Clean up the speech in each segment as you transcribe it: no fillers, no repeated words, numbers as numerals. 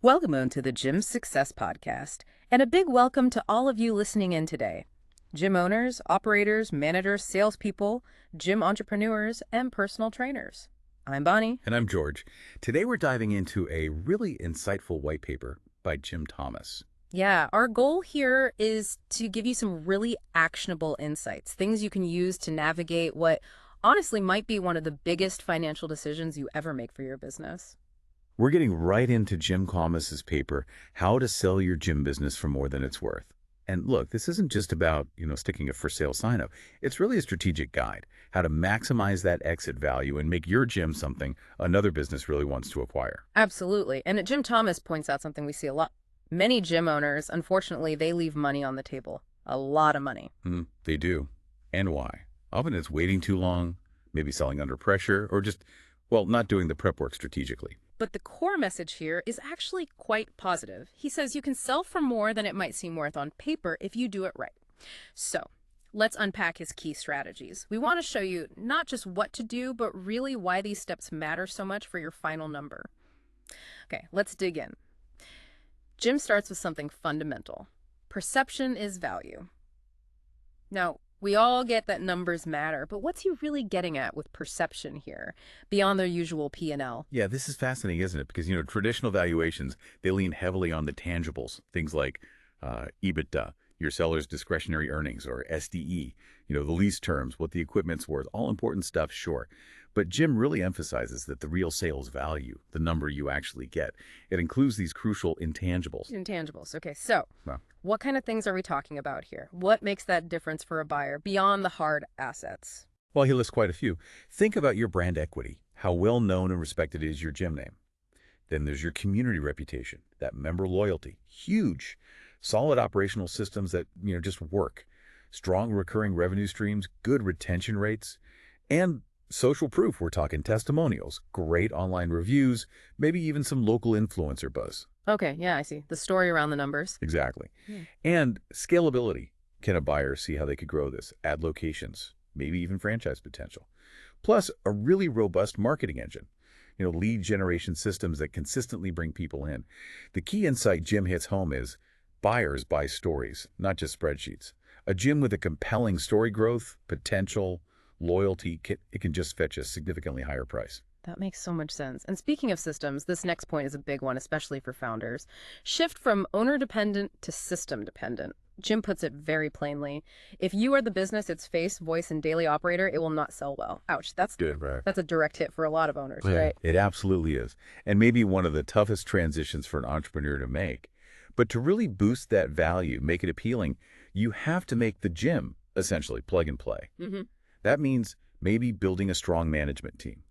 Welcome on to the Gym Success Podcast, and a big welcome to all of you listening in today. Gym owners, operators, managers, salespeople, gym entrepreneurs, and personal trainers. I'm Bonnie. And I'm George. Today we're diving into a really insightful white paper by jthomas. Yeah, our goal here is to give you some really actionable insights, things you can use to navigate what honestly might be one of the biggest financial decisions you ever make for your business. We're getting right into jthomas's paper, How to Sell Your Gym Business for More Than It's Worth. And look, this isn't just about, sticking a for sale sign up. It's really a strategic guide, how to maximize that exit value and make your gym something another business really wants to acquire. Absolutely. And jthomas points out something we see a lot. Many gym owners, unfortunately, they leave money on the table. A lot of money. They do. And why? Often it's waiting too long, maybe selling under pressure, or just, not doing the prep work strategically. But the core message here is actually quite positive. He says you can sell for more than it might seem worth on paper if you do it right. So let's unpack his key strategies. We want to show you not just what to do, but really why these steps matter so much for your final number. Okay, let's dig in. Jim starts with something fundamental. Perception is value. Now, we all get that numbers matter, but what's he really getting at with perception here, beyond their usual P&L? Yeah, this is fascinating, isn't it? Because, traditional valuations, they lean heavily on the tangibles, things like EBITDA, your seller's discretionary earnings, or SDE, the lease terms, what the equipment's worth, all important stuff, sure. But Jim really emphasizes that the real sales value, the number you actually get, it includes these crucial intangibles. Intangibles. Okay, so Well, what kind of things are we talking about here? What makes that difference for a buyer beyond the hard assets? well, he lists quite a few. Think about your brand equity, how well known and respected is your gym name. Then there's your community reputation, that member loyalty, huge. Solid operational systems that, just work. Strong recurring revenue streams, good retention rates, and social proof. We're talking testimonials, great online reviews, maybe even some local influencer buzz. Okay, yeah, I see. The story around the numbers. Exactly. Yeah. And scalability. Can a buyer see how they could grow this? Add locations, maybe even franchise potential. Plus, a really robust marketing engine. Lead generation systems that consistently bring people in. The key insight Jim hits home is buyers buy stories, not just spreadsheets. A gym with a compelling story growth, potential, loyalty, it can just fetch a significantly higher price. That makes so much sense. And speaking of systems, this next point is a big one, especially for founders. Shift from owner-dependent to system-dependent. Jim puts it very plainly. If you are the business, its face, voice, and daily operator, it will not sell well. Ouch, that's Good, right. a direct hit for a lot of owners, Yeah, right? it absolutely is. And maybe one of the toughest transitions for an entrepreneur to make. But to really boost that value, make it appealing, you have to make the gym, essentially, plug and play. Mm-hmm. That means maybe building a strong management team,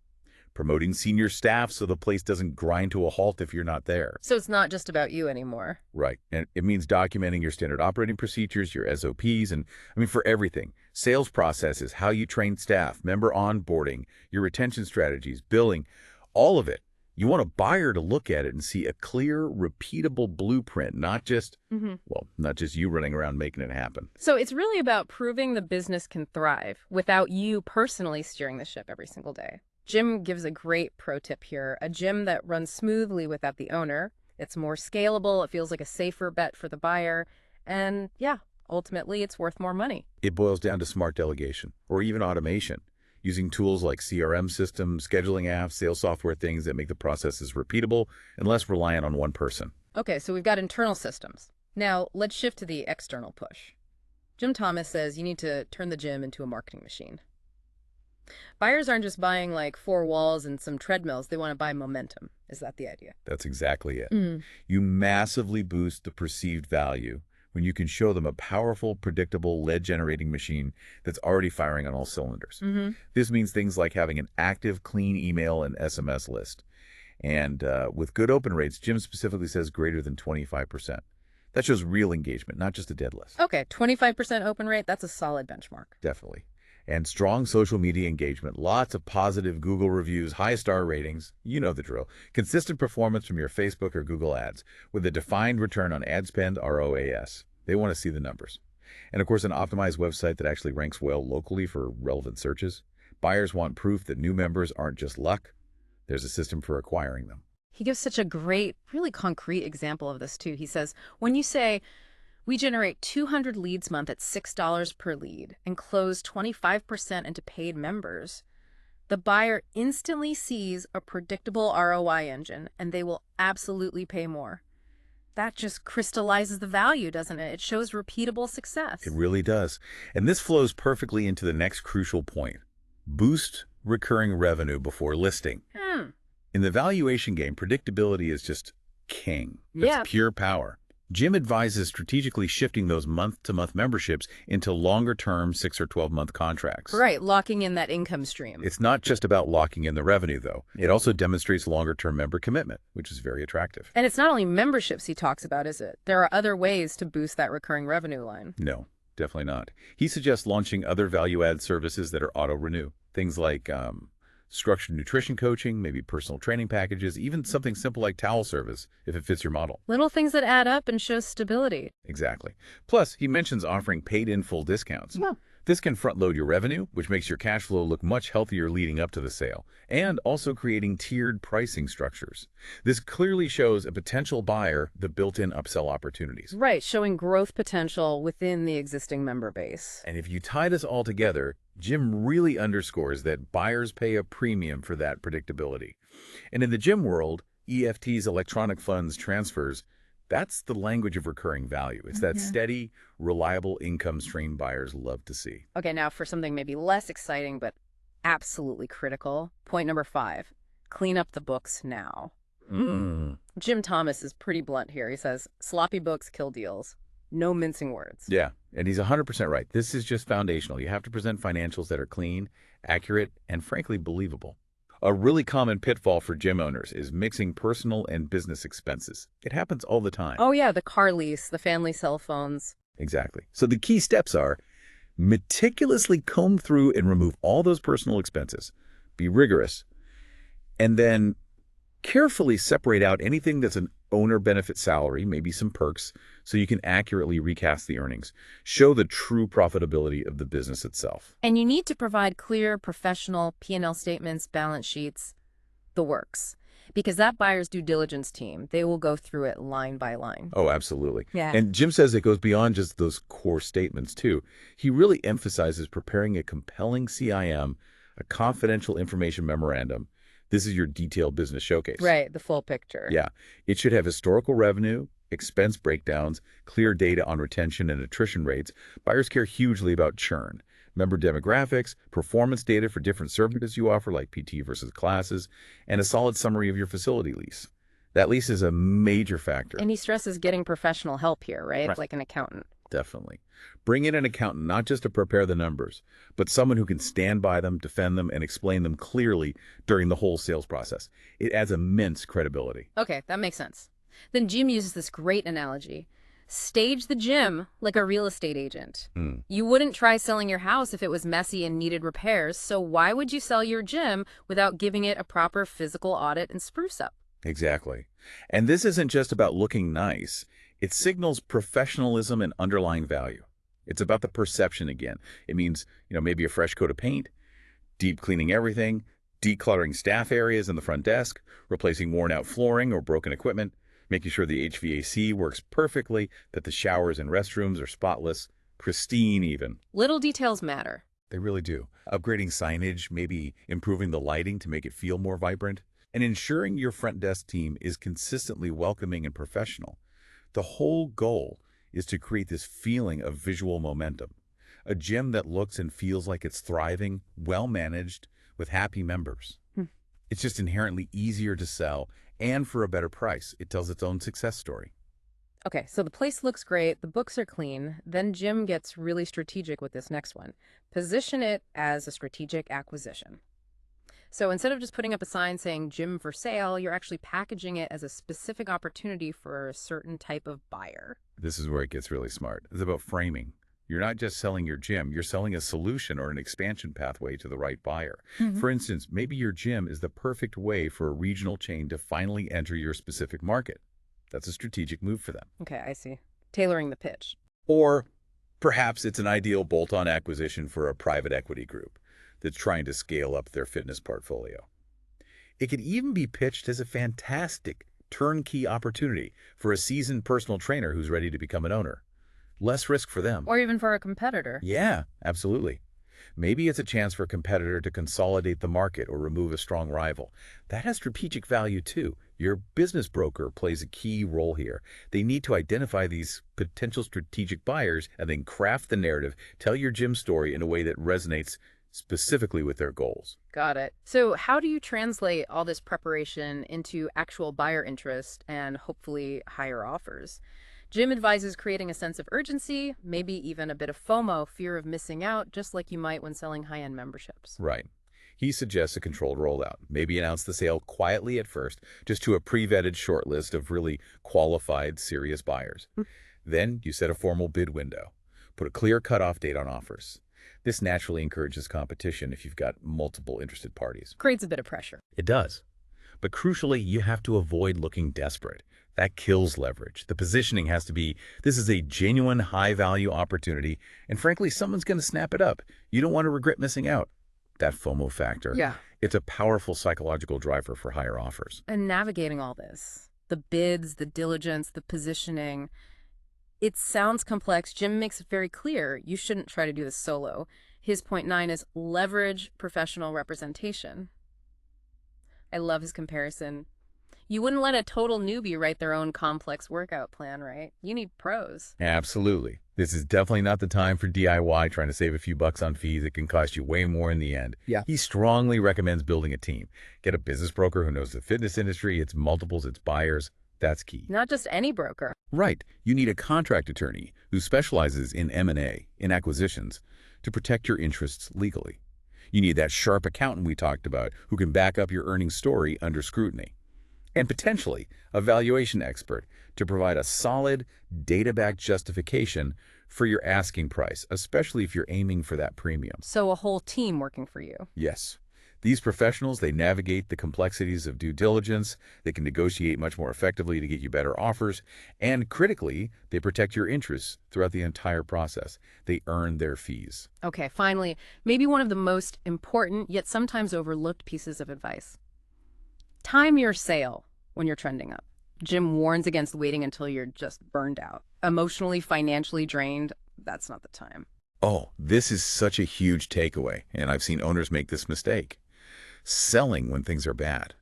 promoting senior staff so the place doesn't grind to a halt if you're not there. So it's not just about you anymore. Right. And it means documenting your standard operating procedures, your SOPs, and for everything. Sales processes, how you train staff, member onboarding, your retention strategies, billing, all of it. You want a buyer to look at it and see a clear, repeatable blueprint, not just, not just you running around making it happen. So it's really about proving the business can thrive without you personally steering the ship every single day. Jim gives a great pro tip here. A gym that runs smoothly without the owner. It's more scalable. It feels like a safer bet for the buyer. And yeah, ultimately, it's worth more money. It boils down to smart delegation or even automation, using tools like CRM systems, scheduling apps, sales software, things that make the processes repeatable and less reliant on one person. Okay, so we've got internal systems. Now, let's shift to the external push. jthomas says you need to turn the gym into a marketing machine. Buyers aren't just buying like 4 walls and some treadmills. They want to buy momentum. Is that the idea? That's exactly it. You massively boost the perceived value when you can show them a powerful, predictable, lead-generating machine that's already firing on all cylinders. This means things like having an active, clean email and SMS list. And with good open rates, Jim specifically says greater than 25%. That shows real engagement, not just a dead list. Okay, 25% open rate, that's a solid benchmark. Definitely. And strong social media engagement, lots of positive Google reviews, high star ratings, you know the drill. Consistent performance from your Facebook or Google ads with a defined return on ad spend, ROAS. They want to see the numbers. And of course, an optimized website that actually ranks well locally for relevant searches. Buyers want proof that new members aren't just luck. There's a system for acquiring them. He gives such a great, really concrete example of this, too. He says, when you say, we generate 200 leads a month at $6 per lead and close 25% into paid members, the buyer instantly sees a predictable ROI engine, and they will absolutely pay more. That just crystallizes the value, doesn't it? It shows repeatable success. It really does. And this flows perfectly into the next crucial point. Boost recurring revenue before listing. In the valuation game, predictability is just king. Yeah. It's pure power. Jim advises strategically shifting those month-to-month memberships into longer-term 6 or 12-month contracts. Right, locking in that income stream. It's not just about locking in the revenue, though. It also demonstrates longer-term member commitment, which is very attractive. And it's not only memberships he talks about, is it? There are other ways to boost that recurring revenue line. No, definitely not. He suggests launching other value-add services that are auto-renew. Things like structured nutrition coaching, maybe personal training packages, even something simple like towel service, if it fits your model. Little things that add up and show stability. Exactly. Plus, he mentions offering paid-in-full discounts. Yeah. This can front-load your revenue, which makes your cash flow look much healthier leading up to the sale, and also creating tiered pricing structures. This clearly shows a potential buyer the built-in upsell opportunities. Right, showing growth potential within the existing member base. And if you tie this all together, Jim really underscores that buyers pay a premium for that predictability. And in the Jim world, EFTs, electronic funds transfers, that's the language of recurring value. It's that steady, reliable income stream buyers love to see. Okay, now for something maybe less exciting but absolutely critical. Point number 5, clean up the books now. Jim Thomas is pretty blunt here. He says, sloppy books kill deals. No mincing words. Yeah, and he's 100% right. This is just foundational. You have to present financials that are clean, accurate, and frankly believable. A really common pitfall for gym owners is mixing personal and business expenses. It happens all the time. Oh yeah, the car lease, the family cell phones. Exactly. So the key steps are meticulously comb through and remove all those personal expenses. Be rigorous. And then carefully separate out anything that's an owner benefit salary, maybe some perks, so you can accurately recast the earnings. Show the true profitability of the business itself. And you need to provide clear, professional P&L statements, balance sheets, the works. Because that buyer's due diligence team, they will go through it line by line. Oh, absolutely. Yeah. And Jim says it goes beyond just those core statements, too. He really emphasizes preparing a compelling CIM, a confidential information memorandum. This is your detailed business showcase. Right, the full picture. Yeah. It should have historical revenue, expense breakdowns, clear data on retention and attrition rates. Buyers care hugely about churn, member demographics, performance data for different services you offer, like PT versus classes, and a solid summary of your facility lease. That lease is a major factor. And he stresses getting professional help here, right? Right. Like an accountant. Definitely. Bring in an accountant, not just to prepare the numbers, but someone who can stand by them, defend them, and explain them clearly during the whole sales process. It adds immense credibility. Okay, that makes sense. Then Jim uses this great analogy. Stage the gym like a real estate agent. You wouldn't try selling your house if it was messy and needed repairs, so why would you sell your gym without giving it a proper physical audit and spruce up? Exactly. And this isn't just about looking nice. It signals professionalism and underlying value. It's about the perception again. It means, maybe a fresh coat of paint, deep cleaning everything, decluttering staff areas in the front desk, replacing worn out flooring or broken equipment, making sure the HVAC works perfectly, that the showers and restrooms are spotless, pristine even. Little details matter. They really do. Upgrading signage, maybe improving the lighting to make it feel more vibrant, and ensuring your front desk team is consistently welcoming and professional. The whole goal is to create this feeling of visual momentum, a gym that looks and feels like it's thriving, well-managed, with happy members. It's just inherently easier to sell, and for a better price. It tells its own success story. Okay, so the place looks great, the books are clean, then Jim gets really strategic with this next one. Position it as a strategic acquisition. So instead of just putting up a sign saying gym for sale, you're actually packaging it as a specific opportunity for a certain type of buyer. This is where it gets really smart. It's about framing. You're not just selling your gym, you're selling a solution or an expansion pathway to the right buyer. For instance, maybe your gym is the perfect way for a regional chain to finally enter your specific market. That's a strategic move for them. Okay, I see. Tailoring the pitch. Or perhaps it's an ideal bolt-on acquisition for a private equity group that's trying to scale up their fitness portfolio. It could even be pitched as a fantastic turnkey opportunity for a seasoned personal trainer who's ready to become an owner. Less risk for them. Or even for a competitor. Yeah, absolutely. Maybe it's a chance for a competitor to consolidate the market or remove a strong rival. That has strategic value too. Your business broker plays a key role here. They need to identify these potential strategic buyers and then craft the narrative, tell your gym story in a way that resonates specifically with their goals. Got it. So how do you translate all this preparation into actual buyer interest and hopefully higher offers? Jim advises creating a sense of urgency, maybe even a bit of FOMO, fear of missing out, just like you might when selling high-end memberships. Right. He suggests a controlled rollout. Maybe announce the sale quietly at first, just to a pre-vetted short list of really qualified, serious buyers. Then you set a formal bid window. Put a clear cutoff date on offers. This naturally encourages competition if you've got multiple interested parties. Creates a bit of pressure. It does. But crucially, you have to avoid looking desperate. That kills leverage. The positioning has to be, this is a genuine high-value opportunity, and frankly, someone's going to snap it up. You don't want to regret missing out. That FOMO factor. Yeah. It's a powerful psychological driver for higher offers. And navigating all this, the bids, the diligence, the positioning, it sounds complex. Jim makes it very clear you shouldn't try to do this solo. His point 9 is leverage professional representation. I love his comparison. You wouldn't let a total newbie write their own complex workout plan, right? You need pros. Absolutely. This is definitely not the time for DIY trying to save a few bucks on fees. It can cost you way more in the end. Yeah. He strongly recommends building a team. Get a business broker who knows the fitness industry, its multiples, its buyers. That's key. Not just any broker. Right. You need a contract attorney who specializes in M&A, in acquisitions, to protect your interests legally. You need that sharp accountant we talked about who can back up your earnings story under scrutiny. And potentially a valuation expert to provide a solid, data-backed justification for your asking price, especially if you're aiming for that premium. So a whole team working for you. Yes. These professionals, they navigate the complexities of due diligence, they can negotiate much more effectively to get you better offers, and critically, they protect your interests throughout the entire process. They earn their fees. Okay, finally, maybe one of the most important yet sometimes overlooked pieces of advice. Time your sale when you're trending up. Jim warns against waiting until you're just burned out. Emotionally, financially drained, that's not the time. Oh, this is such a huge takeaway, and I've seen owners make this mistake. Selling when things are bad.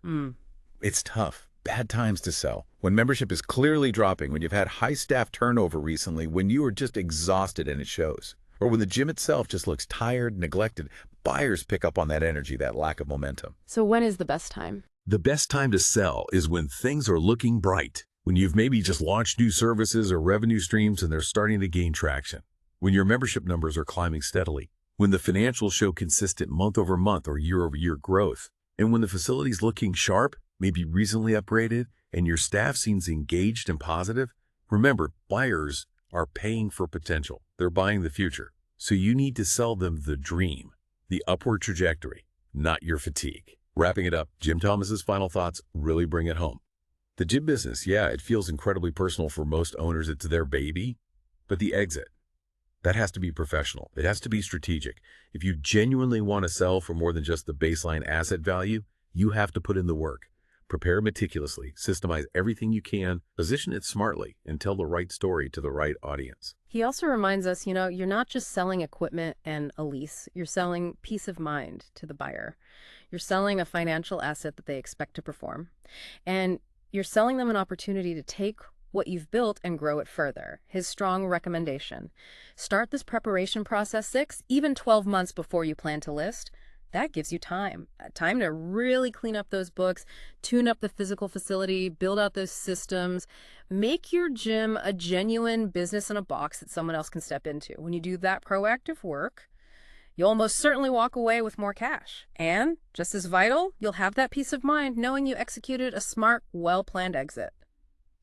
It's tough. Bad times to sell. When membership is clearly dropping, when you've had high staff turnover recently, when you are just exhausted and it shows. Or when the gym itself just looks tired, neglected, buyers pick up on that energy, that lack of momentum. So when is the best time? The best time to sell is when things are looking bright, when you've maybe just launched new services or revenue streams and they're starting to gain traction, when your membership numbers are climbing steadily, when the financials show consistent month-over-month or year-over-year growth, and when the facility's looking sharp, maybe recently upgraded, and your staff seems engaged and positive. Remember, buyers are paying for potential. They're buying the future. So you need to sell them the dream, the upward trajectory, not your fatigue. Wrapping it up, Jim Thomas's final thoughts really bring it home. The gym business, yeah, it feels incredibly personal for most owners. It's their baby. But the exit, that has to be professional. It has to be strategic. If you genuinely want to sell for more than just the baseline asset value, you have to put in the work. Prepare meticulously, systemize everything you can, position it smartly, and tell the right story to the right audience. He also reminds us, you're not just selling equipment and a lease. You're selling peace of mind to the buyer. You're selling a financial asset that they expect to perform. And you're selling them an opportunity to take what you've built and grow it further. His strong recommendation. Start this preparation process 6, even 12 months before you plan to list. That gives you time to really clean up those books, tune up the physical facility, build out those systems, make your gym a genuine business in a box that someone else can step into. When you do that proactive work, you'll almost certainly walk away with more cash. And just as vital, you'll have that peace of mind knowing you executed a smart, well-planned exit.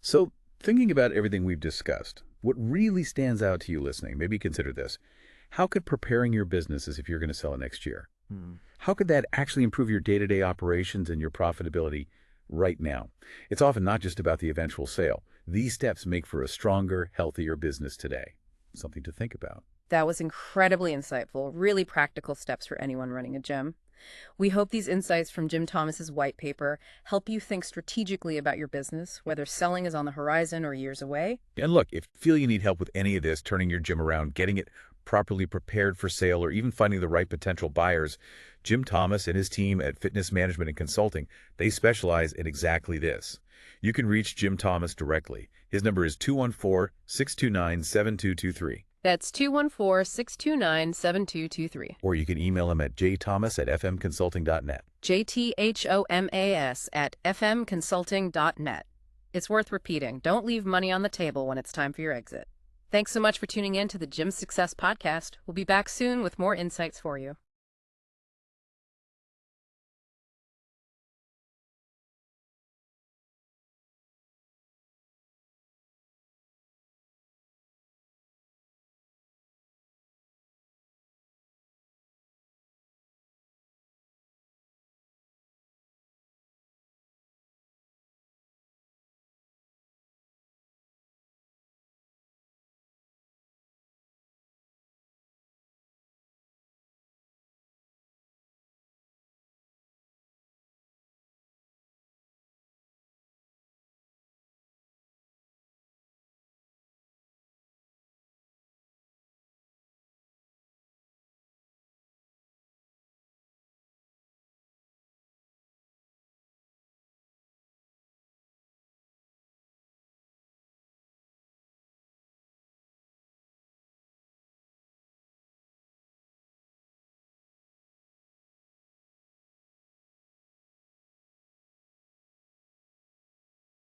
So, thinking about everything we've discussed, what really stands out to you listening, maybe consider this. How could preparing your business as if you're going to sell it next year, how could that actually improve your day-to-day operations and your profitability right now? It's often not just about the eventual sale. These steps make for a stronger, healthier business today. Something to think about. That was incredibly insightful, really practical steps for anyone running a gym. We hope these insights from Jim Thomas's white paper help you think strategically about your business, whether selling is on the horizon or years away. And look, if you feel you need help with any of this, turning your gym around, getting it properly prepared for sale, or even finding the right potential buyers, Jim Thomas and his team at Fitness Management and Consulting, they specialize in exactly this. You can reach Jim Thomas directly. His number is 214-629-7223. That's 214-629-7223. Or you can email him at jthomas@fmconsulting.net. jthomas@fmconsulting.net. It's worth repeating. Don't leave money on the table when it's time for your exit. Thanks so much for tuning in to the Gym Success Podcast. We'll be back soon with more insights for you.